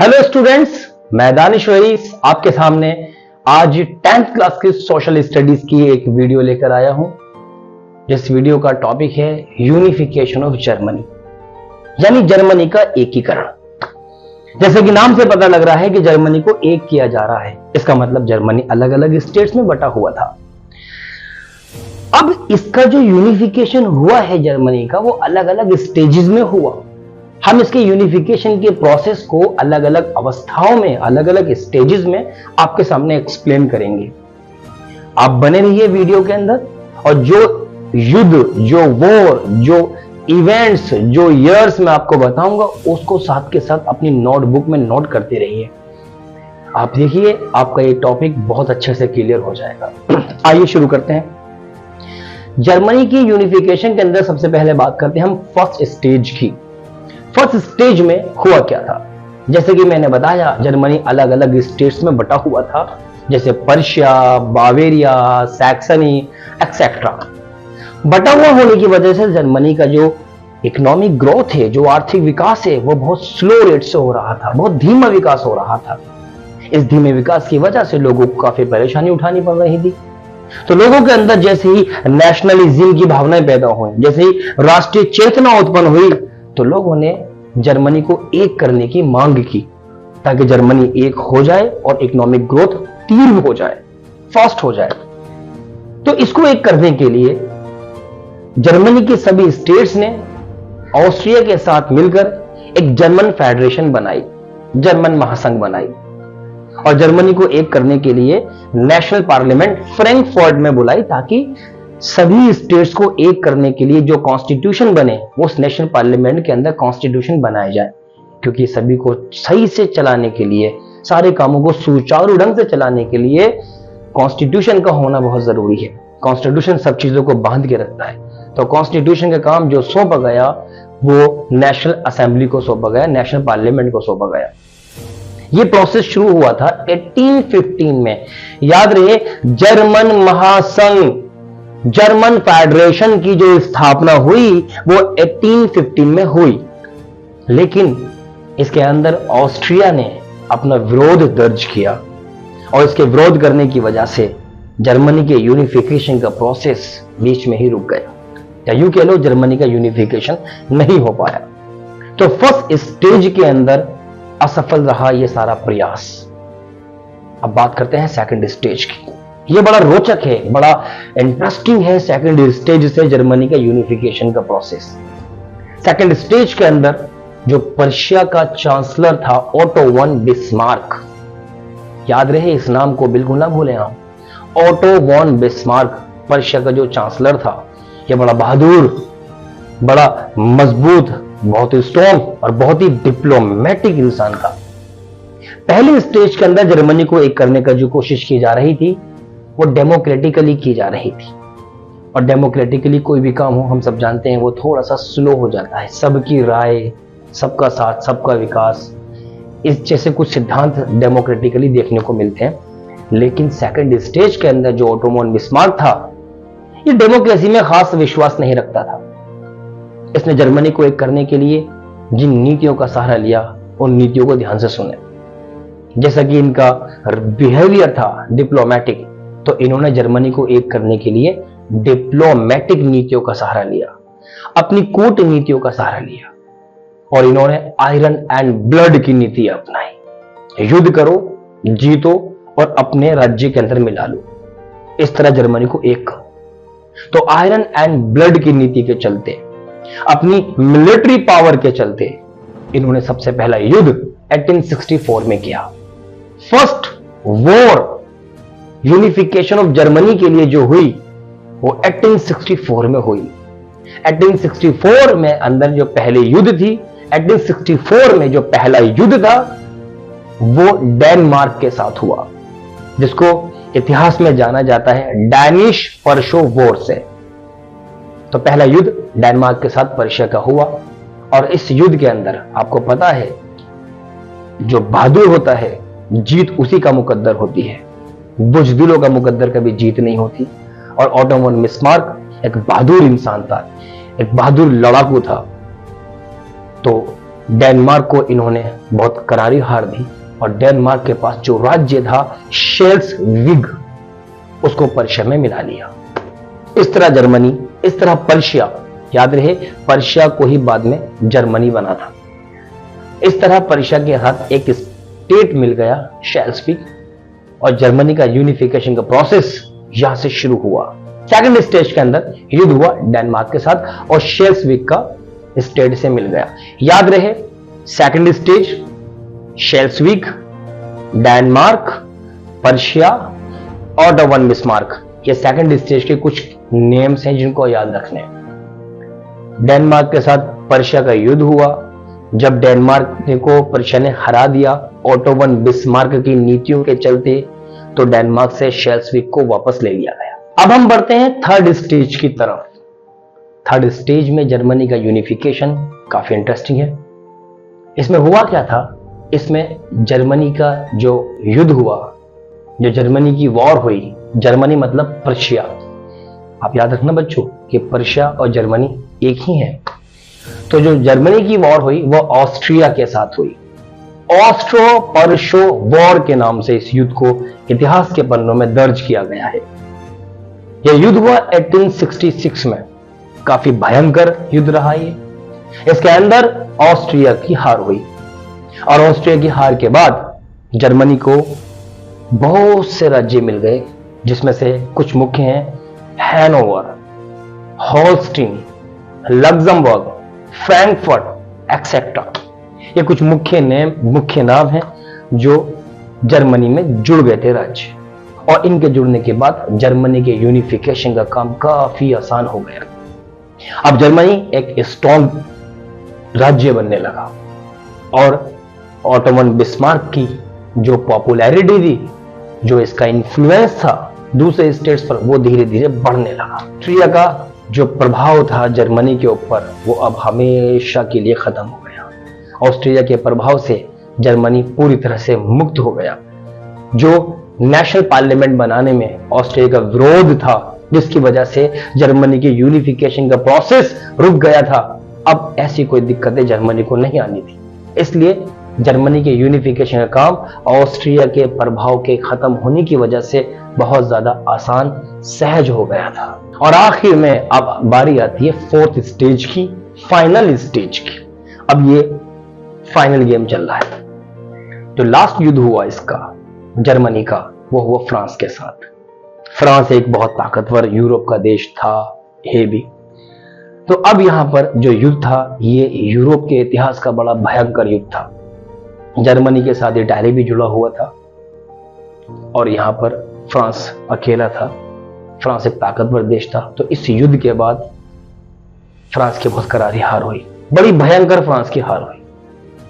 Hello students, मैं Danish rice आपके सामने आज 10th क्लास की सोशल स्टडीज की एक वीडियो लेकर आया हूं। जिस वीडियो का टॉपिक है यूनिफिकेशन ऑफ जर्मनी, यानी जर्मनी का एकीकरण। जैसे कि नाम से पता लग रहा है कि जर्मनी को एक किया जा रहा है, इसका मतलब जर्मनी अलग अलग स्टेट्स में बटा हुआ था। अब इसका जो यूनिफिकेशन हुआ है जर्मनी का, वो अलग अलग स्टेजेस में हुआ। हम इसके यूनिफिकेशन के प्रोसेस को अलग अलग अवस्थाओं में, अलग अलग स्टेजेस में आपके सामने एक्सप्लेन करेंगे। आप बने रहिए वीडियो के अंदर, और जो युद्ध, जो वॉर, जो इवेंट्स, जो ईयर्स मैं आपको बताऊंगा, उसको साथ के साथ अपनी नोटबुक में नोट करते रहिए। आप देखिए, आपका ये टॉपिक बहुत अच्छे से क्लियर हो जाएगा। आइए शुरू करते हैं। जर्मनी की यूनिफिकेशन के अंदर सबसे पहले बात करते हैं हम फर्स्ट स्टेज की। फर्स्ट स्टेज में हुआ क्या था? जैसे कि मैंने बताया, जर्मनी अलग अलग स्टेट्स में बटा हुआ था, जैसे पर्शिया, बावेरिया, सैक्सनी एक्सेट्रा। बटा हुआ होने की वजह से जर्मनी का जो इकोनॉमिक ग्रोथ है, जो आर्थिक विकास है, वो बहुत स्लो रेट से हो रहा था, बहुत धीमा विकास हो रहा था। इस धीमे विकास की वजह से लोगों को काफी परेशानी उठानी पड़ रही थी। तो लोगों के अंदर जैसे ही नेशनलिज्म की भावनाएं पैदा हुई, जैसे ही राष्ट्रीय चेतना उत्पन्न हुई, तो लोगों ने जर्मनी को एक करने की मांग की, ताकि जर्मनी एक हो जाए और इकोनॉमिक ग्रोथ तीव्र हो जाए, फास्ट हो जाए। तो इसको एक करने के लिए जर्मनी के सभी स्टेट्स ने ऑस्ट्रिया के साथ मिलकर एक जर्मन फेडरेशन बनाई, जर्मन महासंघ बनाई। और जर्मनी को एक करने के लिए नेशनल पार्लियामेंट फ्रैंकफर्ट में बुलाई, ताकि सभी स्टेट्स को एक करने के लिए जो कॉन्स्टिट्यूशन बने, वो उस नेशनल पार्लियामेंट के अंदर कॉन्स्टिट्यूशन बनाया जाए। क्योंकि सभी को सही से चलाने के लिए, सारे कामों को सुचारू ढंग से चलाने के लिए कॉन्स्टिट्यूशन का होना बहुत जरूरी है। कॉन्स्टिट्यूशन सब चीजों को बांध के रखता है। तो कॉन्स्टिट्यूशन का काम जो सौंपा गया, वो नेशनल असेंबली को सौंपा गया, नेशनल पार्लियामेंट को सौंपा गया। ये प्रोसेस शुरू हुआ था 1815 में। याद रहे, जर्मन महासंघ, जर्मन फेडरेशन की जो स्थापना हुई वो 1815 में हुई। लेकिन इसके अंदर ऑस्ट्रिया ने अपना विरोध दर्ज किया, और इसके विरोध करने की वजह से जर्मनी के यूनिफिकेशन का प्रोसेस बीच में ही रुक गया, या यूं कह लो जर्मनी का यूनिफिकेशन नहीं हो पाया। तो फर्स्ट स्टेज के अंदर असफल रहा यह सारा प्रयास। अब बात करते हैं सेकंड स्टेज की। यह बड़ा रोचक है, बड़ा इंटरेस्टिंग है सेकंड स्टेज से जर्मनी का यूनिफिकेशन का प्रोसेस। सेकंड स्टेज के अंदर जो पर्शिया का चांसलर था, ओटो वन बिस्मार्क, याद रहे इस नाम को बिल्कुल ना भूलें आप। ओटो वन बिस्मार्क पर्शिया का जो चांसलर था, यह बड़ा बहादुर, बड़ा मजबूत, बहुत ही स्ट्रॉन्ग और बहुत ही डिप्लोमेटिक इंसान था। पहले स्टेज के अंदर जर्मनी को एक करने का जो कोशिश की जा रही थी, वो डेमोक्रेटिकली की जा रही थी। और डेमोक्रेटिकली कोई भी काम हो, हम सब जानते हैं, वो थोड़ा सा स्लो हो जाता है। सबकी राय, सबका साथ, सबका विकास, इस जैसे कुछ सिद्धांत डेमोक्रेटिकली देखने को मिलते हैं। लेकिन सेकंड स्टेज के अंदर जो ओटो वन बिस्मार्क था, ये डेमोक्रेसी में खास विश्वास नहीं रखता था। इसने जर्मनी को एक करने के लिए जिन नीतियों का सहारा लिया, उन नीतियों को ध्यान से सुने। जैसा कि इनका बिहेवियर था डिप्लोमेटिक, तो इन्होंने जर्मनी को एक करने के लिए डिप्लोमेटिक नीतियों का सहारा लिया, अपनी कूटनीतियों का सहारा लिया, और इन्होंने आयरन एंड ब्लड की नीति अपनाई। युद्ध करो, जीतो और अपने राज्य के अंदर मिला लो, इस तरह जर्मनी को एक करो। तो आयरन एंड ब्लड की नीति के चलते, अपनी मिलिट्री पावर के चलते, इन्होंने सबसे पहला युद्ध 1864 में किया। First war unification of Germany के लिए जो हुई, वो 1864 में हुई। 1864 में अंदर जो पहले युद्ध थी, 1864 में जो पहला युद्ध था, वो डेनमार्क के साथ हुआ, जिसको इतिहास में जाना जाता है डैनिश पर्शो वॉर से। तो पहला युद्ध डेनमार्क के साथ पर्शिया का हुआ। और इस युद्ध के अंदर आपको पता है, जो बहादुर होता है, जीत उसी का मुकद्दर होती है। बुजदिलों का मुकद्दर कभी जीत नहीं होती। और ओटो वन बिस्मार्क एक बहादुर इंसान था, एक बहादुर लड़ाकू था। तो डेनमार्क को इन्होंने बहुत करारी हार दी और डेनमार्क के पास जो राज्य था शेल्सविग, उसको पर्शिया में मिला लिया। इस तरह जर्मनी, इस तरह पर्शिया, याद रहे पर्शिया को ही बाद में जर्मनी बना था। इस तरह पर्शिया के साथ एक स्टेट मिल गया शेल्सविग और जर्मनी का यूनिफिकेशन का प्रोसेस यहां से शुरू हुआ। सेकंड स्टेज के अंदर युद्ध हुआ डेनमार्क के साथ और शेल्सविग का स्टेट से मिल गया। याद रहे second stage Schleswig, Denmark, Prussia, Otto von Bismarck, ये सेकंड स्टेज के कुछ नेम्स हैं जिनको याद रखने हैं। डेनमार्क के साथ पर्शिया का युद्ध हुआ। जब डेनमार्क को पर्शिया ने हरा दिया ऑटो वन बिस्मार्क की नीतियों के चलते, तो डेनमार्क से शेल्सविग को वापस ले लिया गया। अब हम बढ़ते हैं थर्ड स्टेज की तरफ। थर्ड स्टेज में जर्मनी का यूनिफिकेशन काफी इंटरेस्टिंग है। इसमें हुआ क्या था, इसमें जर्मनी का जो युद्ध हुआ, जो जर्मनी की वॉर हुई, जर्मनी मतलब पर्शिया, आप याद रखना बच्चों कि पर्शिया और जर्मनी एक ही है। तो जो जर्मनी की वॉर हुई वो ऑस्ट्रिया के साथ हुई। ऑस्ट्रो पर्शो वॉर के नाम से इस युद्ध को इतिहास के पन्नों में दर्ज किया गया है। यह युद्ध हुआ 1866 में। काफी भयंकर युद्ध रहा ये। इसके अंदर ऑस्ट्रिया की हार हुई और ऑस्ट्रिया की हार के बाद जर्मनी को बहुत से राज्य मिल गए, जिसमें से कुछ मुख्य हैं Hanover, Holstein, Luxembourg, Frankfurt etcetera. ये कुछ मुख्य नाम हैं जो जर्मनी में जुड़ गए थे राज्य, और इनके जुड़ने के बाद जर्मनी के यूनिफिकेशन का काम काफी आसान हो गया। अब जर्मनी एक स्ट्रॉन्ग राज्य बनने लगा और ऑटो वन बिस्मार्क की जो पॉपुलैरिटी थी, जो इसका इन्फ्लुएंस था दूसरे स्टेट्स पर, वो धीरे धीरे बढ़ने लगा। ऑस्ट्रिया का जो प्रभाव था जर्मनी के ऊपर, वो अब हमेशा के लिए खत्म हो गया। ऑस्ट्रिया के प्रभाव से जर्मनी पूरी तरह से मुक्त हो गया। जो नेशनल पार्लियामेंट बनाने में ऑस्ट्रिया का विरोध था, जिसकी वजह से जर्मनी के यूनिफिकेशन का प्रोसेस रुक गया था, अब ऐसी कोई दिक्कतें जर्मनी को नहीं आनी थी। इसलिए जर्मनी के यूनिफिकेशन का काम ऑस्ट्रिया के प्रभाव के खत्म होने की वजह से बहुत ज्यादा आसान, सहज हो गया था। और आखिर में अब बारी आती है फोर्थ स्टेज की, फाइनल स्टेज की। अब ये फाइनल गेम चल रहा है। जो लास्ट युद्ध हुआ इसका जर्मनी का, वो हुआ फ्रांस के साथ। फ्रांस एक बहुत ताकतवर यूरोप का देश था, है भी। तो अब यहां पर जो युद्ध था, ये यूरोप के इतिहास का बड़ा भयंकर युद्ध था। जर्मनी के साथ इटाली भी जुड़ा हुआ था और यहां पर फ्रांस अकेला था। फ्रांस एक ताकतवर देश था। तो इस युद्ध के बाद फ्रांस की बहुत करारी हार हुई, बड़ी भयंकर फ्रांस की हार हुई।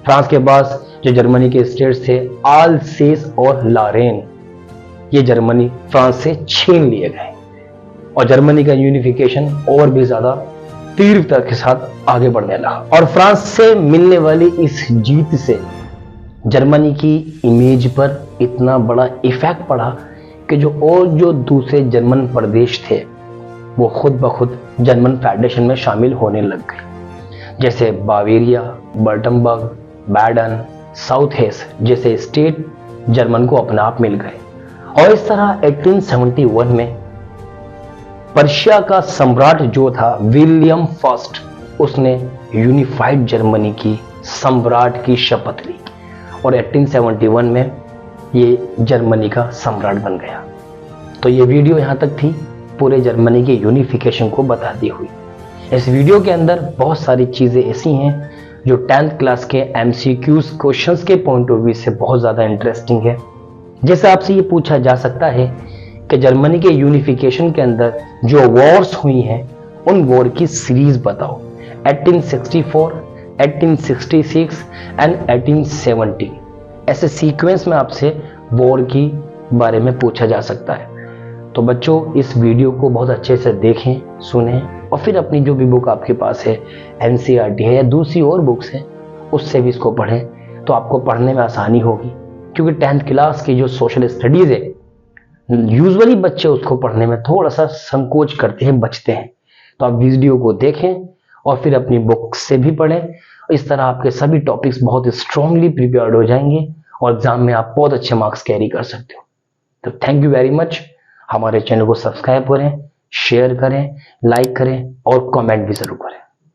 फ्रांस के पास जो जर्मनी के स्टेट्स थे आलसेस और लारेन, ये जर्मनी फ्रांस से छीन लिए गए और जर्मनी का यूनिफिकेशन और भी ज्यादा तीव्रता के साथ आगे बढ़ने लगा। और फ्रांस से मिलने वाली इस जीत से जर्मनी की इमेज पर इतना बड़ा इफेक्ट पड़ा कि जो दूसरे जर्मन प्रदेश थे, वो खुद ब खुद जर्मन फेडरेशन में शामिल होने लग गए। जैसे बावेरिया, बर्टनबर्ग, बैडन, साउथ हेस जैसे स्टेट जर्मन को अपने आप मिल गए। और इस तरह 1871 में पर्शिया का सम्राट जो था विलियम फर्स्ट, उसने यूनिफाइड जर्मनी की सम्राट की शपथ ली और 1871 में ये जर्मनी का सम्राट बन गया। तो ये वीडियो यहाँ तक थी पूरे जर्मनी के यूनिफिकेशन को बताती हुई। इस वीडियो के अंदर बहुत सारी चीजें ऐसी हैं जो 10th क्लास के MCQs क्वेश्चंस के पॉइंट ऑफ व्यू से बहुत ज्यादा इंटरेस्टिंग है। जैसे आपसे ये पूछा जा सकता है कि जर्मनी के यूनिफिकेशन के अंदर जो वॉर्स हुई हैं, उन वॉर की सीरीज बताओ। 1864, 1866 एंड 1870, ऐसे सीक्वेंस में आपसे वॉर की बारे में पूछा जा सकता है। तो बच्चों इस वीडियो को बहुत अच्छे से देखें, सुनें और फिर अपनी जो भी बुक आपके पास है, NCERT है या दूसरी और बुक्स हैं, उससे भी इसको पढ़ें तो आपको पढ़ने में आसानी होगी। क्योंकि 10th क्लास की जो सोशल स्टडीज है, यूजुअली बच्चे उसको पढ़ने में थोड़ा सा संकोच करते हैं, बचते हैं। तो आप वीडियो को देखें और फिर अपनी बुक से भी पढ़ें। इस तरह आपके सभी टॉपिक्स बहुत स्ट्रांगली प्रिपेयर्ड हो जाएंगे और एग्जाम में आप बहुत अच्छे मार्क्स कैरी कर सकते हो। तो थैंक यू वेरी मच। हमारे चैनल को सब्सक्राइब करें, शेयर करें, लाइक करें और कमेंट भी जरूर करें।